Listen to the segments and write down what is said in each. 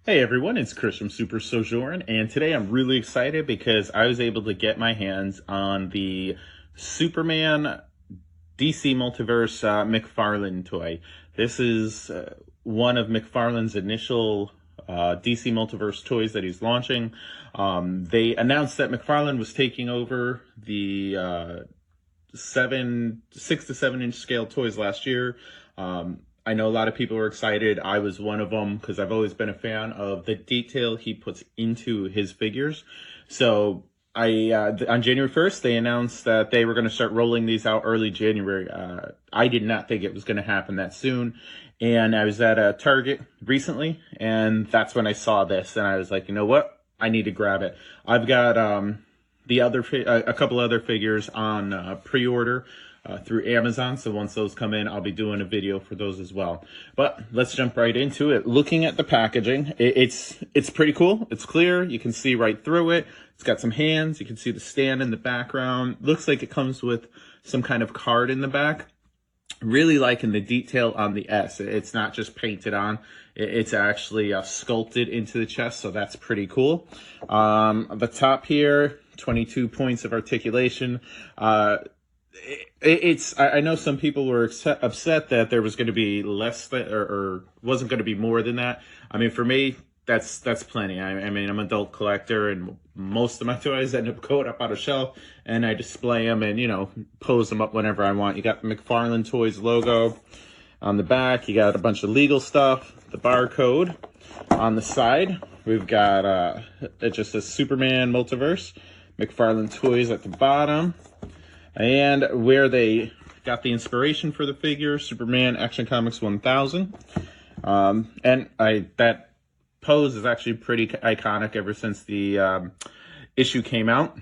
Hey everyone, it's Chris from SupeSojourn, and today I'm really excited because I was able to get my hands on the Superman DC Multiverse McFarlane toy. This is one of McFarlane's initial DC Multiverse toys that he's launching. They announced that McFarlane was taking over the 6 to 7 inch scale toys last year. I know a lot of people were excited. I was one of them because I've always been a fan of the detail he puts into his figures. So on January 1st, they announced that they were going to start rolling these out early January. I did not think it was going to happen that soon. And I was at a Target recently, and that's when I saw this. And I was like, you know what? I need to grab it. I've got a couple other figures on pre-order through Amazon. So once those come in, I'll be doing a video for those as well. But let's jump right into it. Looking at the packaging, it's pretty cool. It's clear. You can see right through it. It's got some hands. You can see the stand in the background. Looks like it comes with some kind of card in the back. Really liking the detail on the S. It's not just painted on. It's actually sculpted into the chest, so that's pretty cool. The top here, 22 points of articulation. I know some people were upset that there was going to be less or wasn't going to be more than that. I mean, for me, that's plenty. I mean, I'm an adult collector, and most of my toys end up going up on a shelf, and I display them and, pose them up whenever I want. You got the McFarlane Toys logo on the back. You got a bunch of legal stuff, the barcode on the side. We've got it just says Superman Multiverse, McFarlane Toys at the bottom. And where they got the inspiration for the figure, Superman Action Comics 1000. And that pose is actually pretty iconic ever since the issue came out.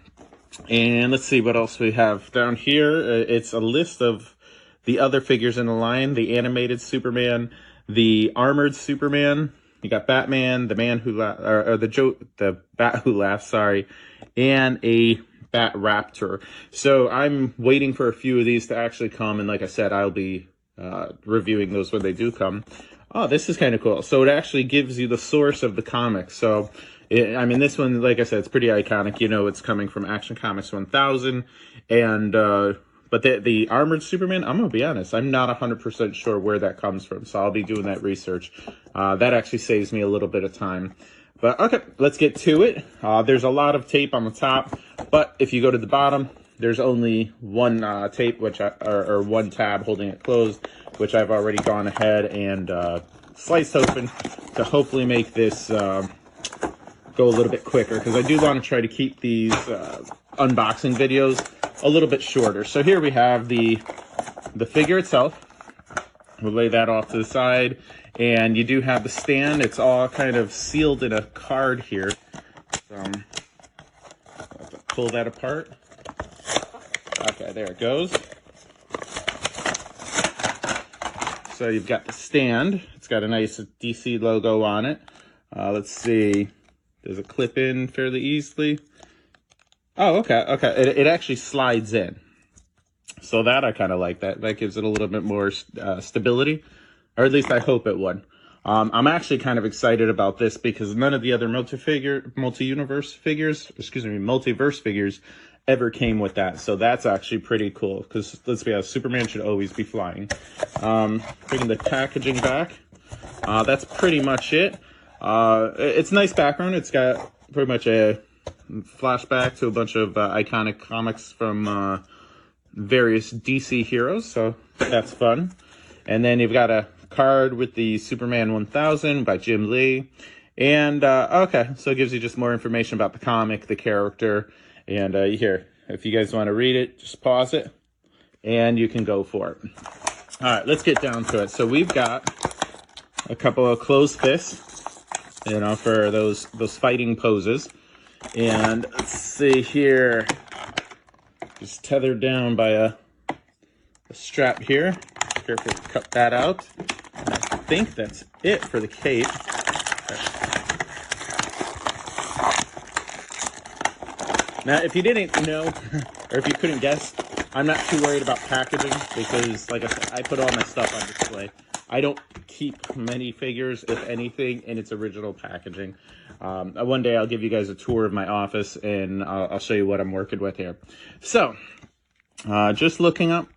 And let's see what else we have down here. It's a list of the other figures in the line: the animated Superman, the armored Superman. You got Batman, the man who the Bat Who Laughs, sorry, and a Bat Raptor. So I'm waiting for a few of these to actually come, and like I said, I'll be reviewing those when they do come. Oh, this is kind of cool. So it actually gives you the source of the comic. So I mean, this one, like I said, it's pretty iconic. It's coming from Action Comics 1000, and but the armored Superman, I'm gonna be honest, I'm not 100% sure where that comes from. So I'll be doing that research. That actually saves me a little bit of time. But okay, let's get to it. There's a lot of tape on the top, but if you go to the bottom, there's only one tape, or one tab holding it closed, which I've already gone ahead and sliced open to hopefully make this go a little bit quicker, because I do want to try to keep these unboxing videos a little bit shorter. So here we have the figure itself. We'll lay that off to the side. And you do have the stand. It's all kind of sealed in a card here. So, I'll have to pull that apart. Okay, there it goes. So you've got the stand. It's got a nice DC logo on it. Let's see. Does it clip in fairly easily? Oh, okay. It actually slides in. So that I kind of like. That gives it a little bit more stability. Or at least I hope it would. I'm actually kind of excited about this because none of the other multiverse figures ever came with that. So that's actually pretty cool, because let's be honest, Superman should always be flying. Bringing the packaging back. That's pretty much it. It's a nice background. It's got pretty much a flashback to a bunch of iconic comics from various DC heroes. So that's fun. And then you've got a card with the Superman 1000 by Jim Lee. And, okay, so it gives you just more information about the comic, the character. And here, if you guys want to read it, just pause it, and you can go for it. All right, let's get down to it. So we've got a couple of closed fists, for those fighting poses. And let's see here. Just tethered down by a strap here. Careful to cut that out. I think that's it for the cape. Now, if you didn't know, or if you couldn't guess, I'm not too worried about packaging because, like I said, I put all my stuff on display. I don't keep many figures, if anything, in its original packaging. One day I'll give you guys a tour of my office, and I'll show you what I'm working with here. So, just looking up,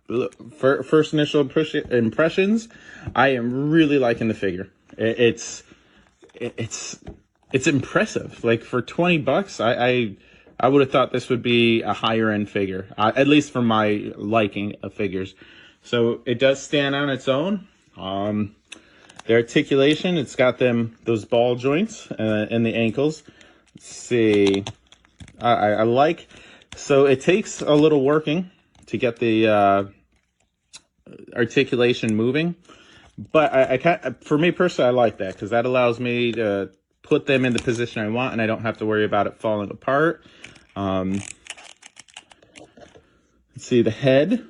for first initial impressions, I am really liking the figure. It's impressive. Like, for 20 bucks, I would have thought this would be a higher end figure, at least for my liking of figures. So it does stand on its own. The articulation, it's got those ball joints in the ankles. Let's see. I like, so it takes a little working to get the articulation moving, but for me personally, I like that because that allows me to put them in the position I want, and I don't have to worry about it falling apart. Let's see the head.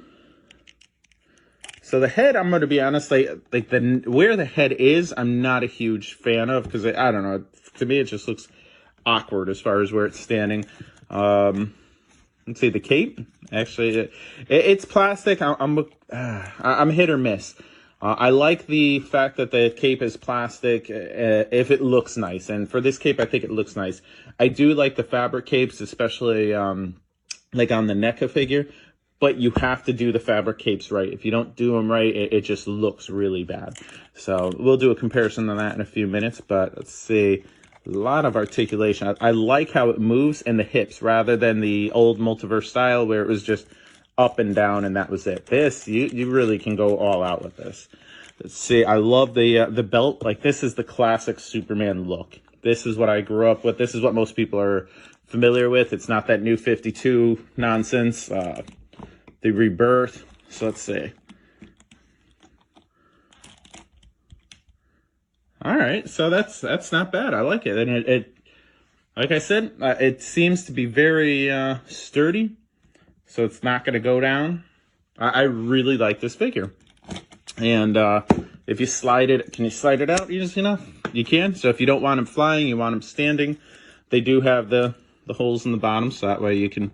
So the head, I'm going to be honest, where the head is, I'm not a huge fan of because I don't know. To me, it just looks awkward as far as where it's standing. Let's see the cape. Actually, it's plastic. I'm hit or miss. I like the fact that the cape is plastic if it looks nice. And for this cape, I think it looks nice. I do like the fabric capes, especially like on the NECA figure. But you have to do the fabric capes right. If you don't do them right, it just looks really bad. So we'll do a comparison on that in a few minutes. But let's see. A lot of articulation. I like how it moves in the hips rather than the old Multiverse style where it was just up and down and that was it. This, you really can go all out with this. Let's see. I love the belt. Like, this is the classic Superman look. This is what I grew up with. This is what most people are familiar with. It's not that new 52 nonsense. The rebirth. So let's see. All right, so that's not bad. I like it, and it like I said, it seems to be very sturdy, so it's not going to go down. I really like this figure, and if you slide it, can you slide it out easy enough? You can. So if you don't want him flying, you want him standing, they do have the holes in the bottom, so that way you can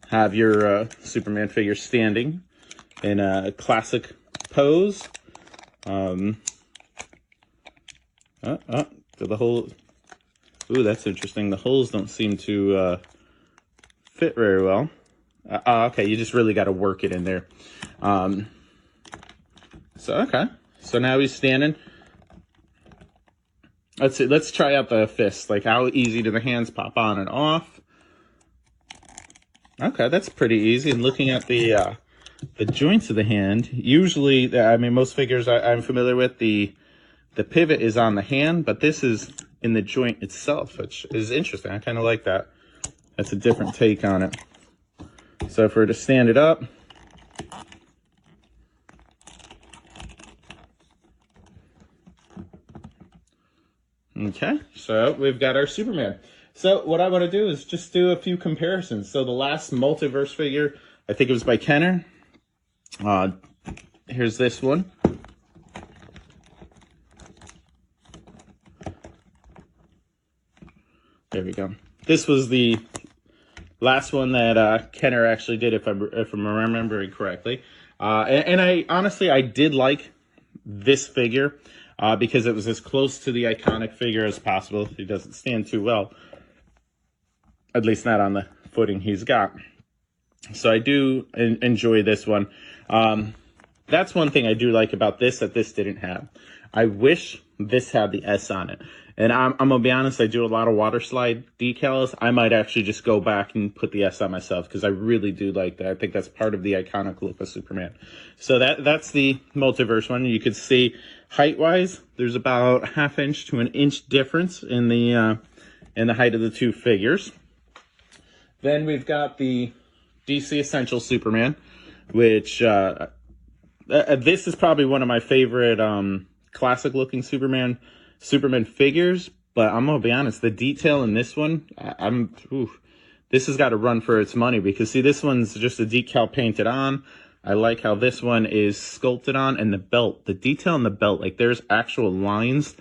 have your Superman figure standing in a classic pose. The hole. Ooh, that's interesting. The holes don't seem to fit very well. Okay, you just really got to work it in there. Okay. So now he's standing. Let's see. Let's try out the fist. Like, how easy do the hands pop on and off? Okay, that's pretty easy. And looking at the joints of the hand, usually, I mean, most figures I'm familiar with, the pivot is on the hand, but this is in the joint itself, which is interesting. I kind of like that. That's a different take on it. So if we're to stand it up, okay, so we've got our Superman. So what I want to do is just do a few comparisons. So the last Multiverse figure, I think it was by Kenner. Here's this one. There we go. This was the last one that Kenner actually did, if I'm remembering correctly. And I honestly, I did like this figure because it was as close to the iconic figure as possible. He doesn't stand too well, at least not on the footing he's got. So I do enjoy this one. That's one thing I do like about this that this didn't have. I wish this had the S on it. And I'm going to be honest, I do a lot of water slide decals. I might actually just go back and put the S on myself because I really do like that. I think that's part of the iconic look of Superman. So that's the Multiverse one. You could see height-wise, there's about ½ inch to an inch difference in the height of the two figures. Then we've got the DC Essential Superman, which this is probably one of my favorite classic-looking Superman figures, but I'm gonna be honest, the detail in this one, this has got to run for its money because see, this one's just a decal painted on. I like how this one is sculpted on, and the belt, the detail in the belt, like there's actual lines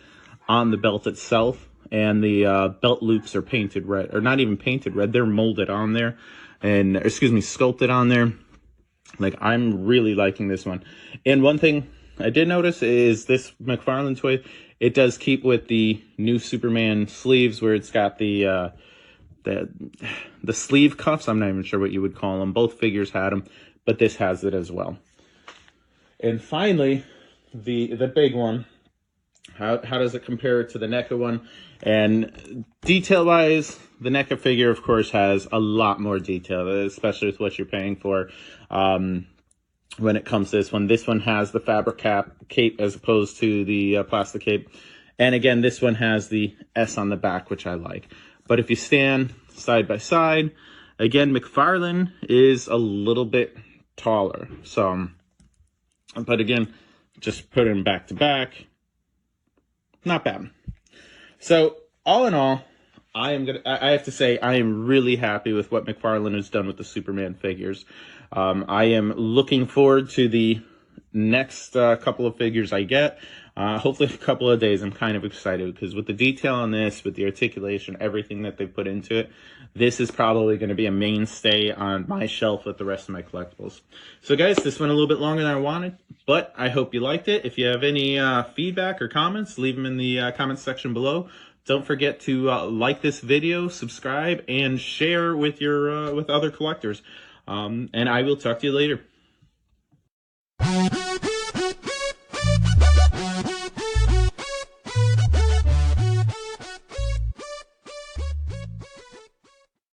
on the belt itself, and the belt loops are painted red, or not even painted red, they're molded on there, and sculpted on there. Like, I'm really liking this one. And one thing I did notice is this McFarlane toy, it does keep with the new Superman sleeves where it's got the sleeve cuffs. I'm not even sure what you would call them. Both figures had them, but this has it as well. And finally, the big one. How does it compare to the NECA one? And detail-wise, the NECA figure, of course, has a lot more detail, especially with what you're paying for. When it comes to this one has the fabric cape as opposed to the plastic cape. And again, this one has the S on the back, which I like. But if you stand side by side, again, McFarlane is a little bit taller. So, but again, just put them back to back. Not bad. So all in all, I have to say I am really happy with what McFarlane has done with the Superman figures. I am looking forward to the next couple of figures I get. Hopefully in a couple of days. I'm kind of excited because with the detail on this, with the articulation, everything that they put into it, this is probably going to be a mainstay on my shelf with the rest of my collectibles. So guys, this went a little bit longer than I wanted, but I hope you liked it. If you have any feedback or comments, leave them in the comments section below. Don't forget to like this video, subscribe, and share with your with other collectors. And I will talk to you later.